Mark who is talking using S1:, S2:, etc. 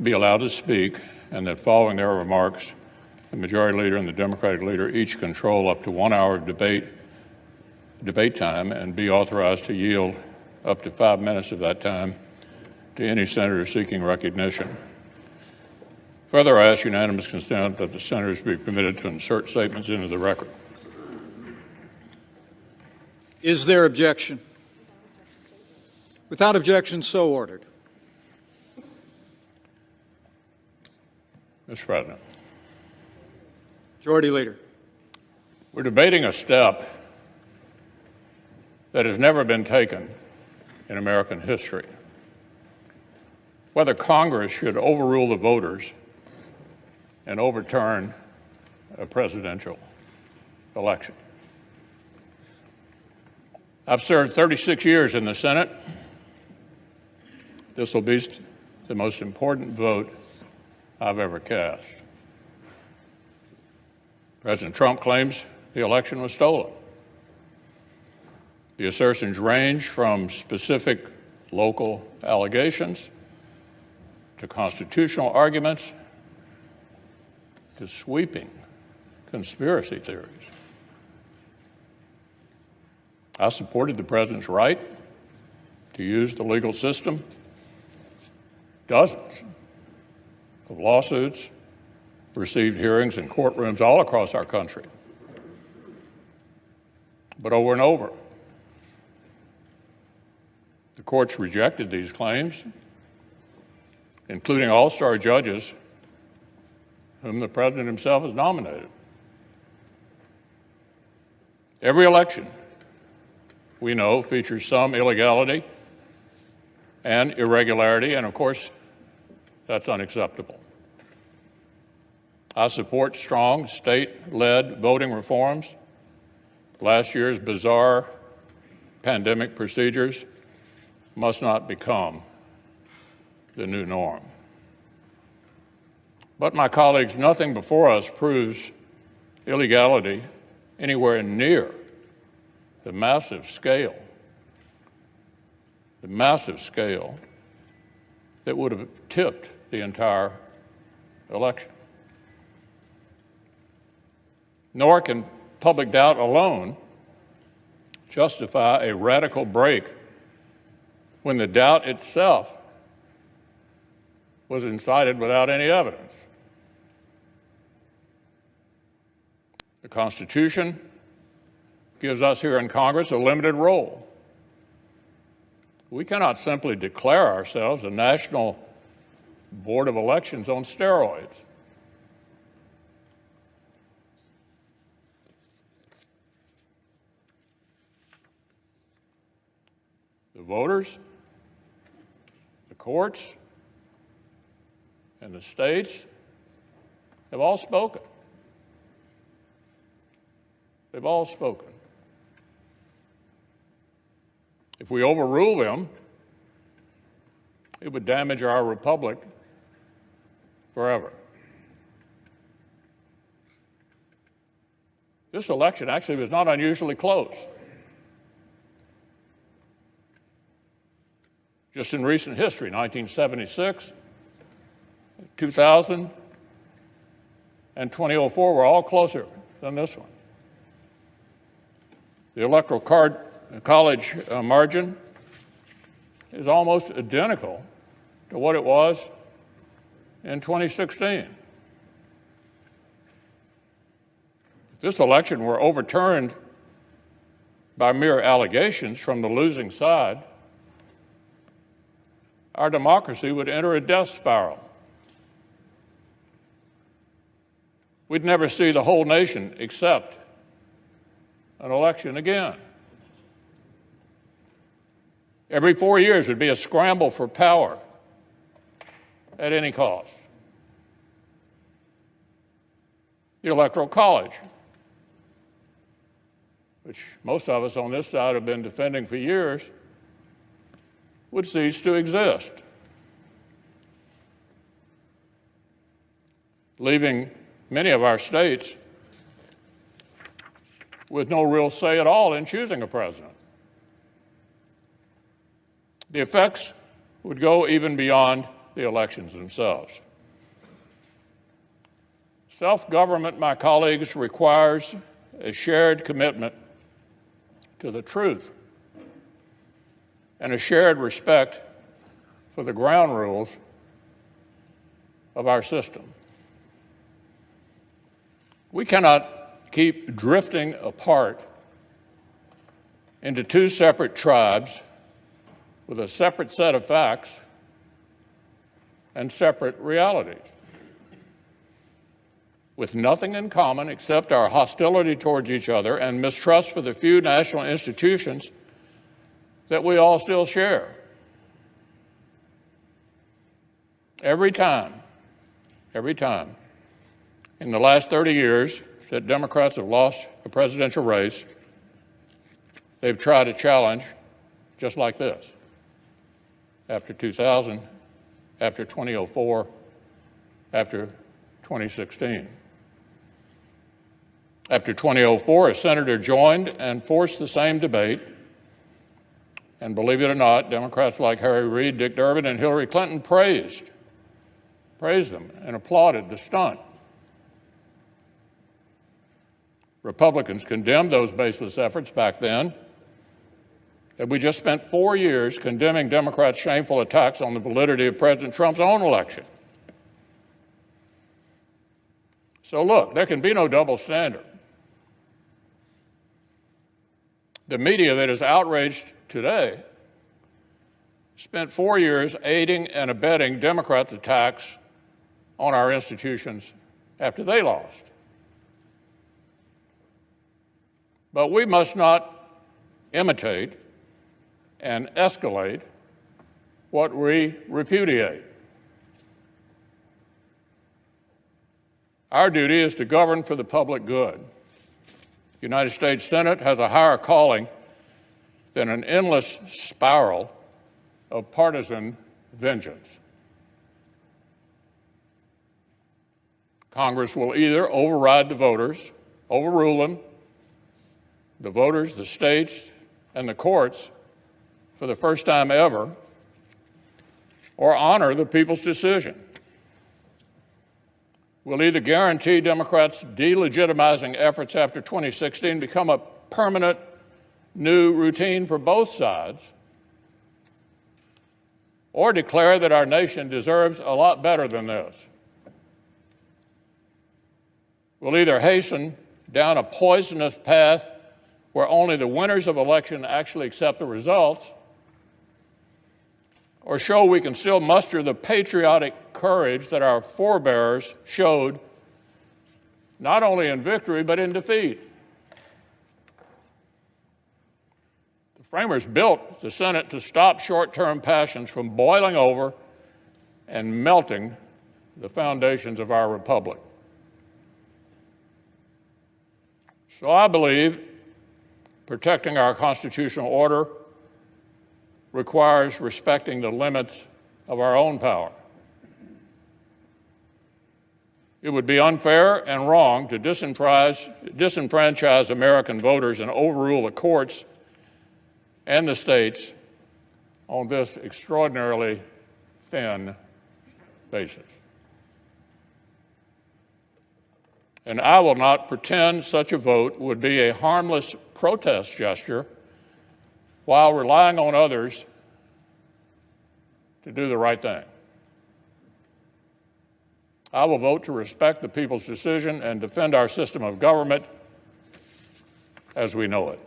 S1: be allowed to speak, and that following their remarks, the Majority Leader and the Democratic Leader each control up to 1 hour of debate time and be authorized to yield up to 5 minutes of that time to any senator seeking recognition. Further, I ask unanimous consent that the senators be permitted to insert statements into the record.
S2: Is there objection? Without objection, so ordered.
S1: Mr. President.
S2: Majority Leader.
S1: We're debating a step that has never been taken in American history. Whether Congress should overrule the voters and overturn a presidential election. I've served 36 years in the Senate. This will be the most important vote I've ever cast. President Trump claims the election was stolen. The assertions range from specific local allegations to constitutional arguments to sweeping conspiracy theories. I supported the president's right to use the legal system. Dozens of lawsuits received hearings in courtrooms all across our country. But over and over, the courts rejected these claims, including all-star judges whom the president himself has nominated. Every election, we know, features some illegality and irregularity, and of course, that's unacceptable. I support strong state-led voting reforms. Last year's bizarre pandemic procedures must not become the new norm. But, my colleagues, nothing before us proves illegality anywhere near the massive scale that would have tipped the entire election. Nor can public doubt alone justify a radical break when the doubt itself was incited without any evidence. The Constitution gives us here in Congress a limited role. We cannot simply declare ourselves a national board of elections on steroids. The voters, the courts, and the states have all spoken. They've all spoken. If we overrule them, it would damage our republic forever. This election actually was not unusually close. Just in recent history, 1976, 2000, and 2004 were all closer than this one. The Electoral College margin is almost identical to what it was in 2016. If this election were overturned by mere allegations from the losing side, our democracy would enter a death spiral. We'd never see the whole nation accept an election again. Every 4 years would be a scramble for power at any cost. The Electoral College, which most of us on this side have been defending for years, would cease to exist, leaving many of our states with no real say at all in choosing a president. The effects would go even beyond the elections themselves. Self-government, my colleagues, requires a shared commitment to the truth and a shared respect for the ground rules of our system. We cannot keep drifting apart into two separate tribes with a separate set of facts and separate realities, with nothing in common except our hostility towards each other and mistrust for the few national institutions that we all still share. Every time in the last 30 years that Democrats have lost a presidential race, they've tried a challenge just like this. After 2000, after 2004, after 2016. After 2004, a senator joined and forced the same debate. And believe it or not, Democrats like Harry Reid, Dick Durbin, and Hillary Clinton praised them and applauded the stunt. Republicans condemned those baseless efforts back then. And we just spent 4 years condemning Democrats' shameful attacks on the validity of President Trump's own election. So look, there can be no double standard. The media that is outraged today spent 4 years aiding and abetting Democrats' attacks on our institutions after they lost. But we must not imitate and escalate what we repudiate. Our duty is to govern for the public good. The United States Senate has a higher calling than an endless spiral of partisan vengeance. Congress will either override the voters, overrule them, the voters, the states, and the courts for the first time ever, or honor the people's decision. We'll either guarantee Democrats' delegitimizing efforts after 2016 become a permanent new routine for both sides, or declare that our nation deserves a lot better than this. We'll either hasten down a poisonous path where only the winners of election actually accept the results, or show we can still muster the patriotic courage that our forebears showed not only in victory but in defeat. The framers built the Senate to stop short-term passions from boiling over and melting the foundations of our republic. So I believe protecting our constitutional order requires respecting the limits of our own power. It would be unfair and wrong to disenfranchise American voters and overrule the courts and the states on this extraordinarily thin basis. And I will not pretend such a vote would be a harmless protest gesture while relying on others to do the right thing. I will vote to respect the people's decision and defend our system of government as we know it.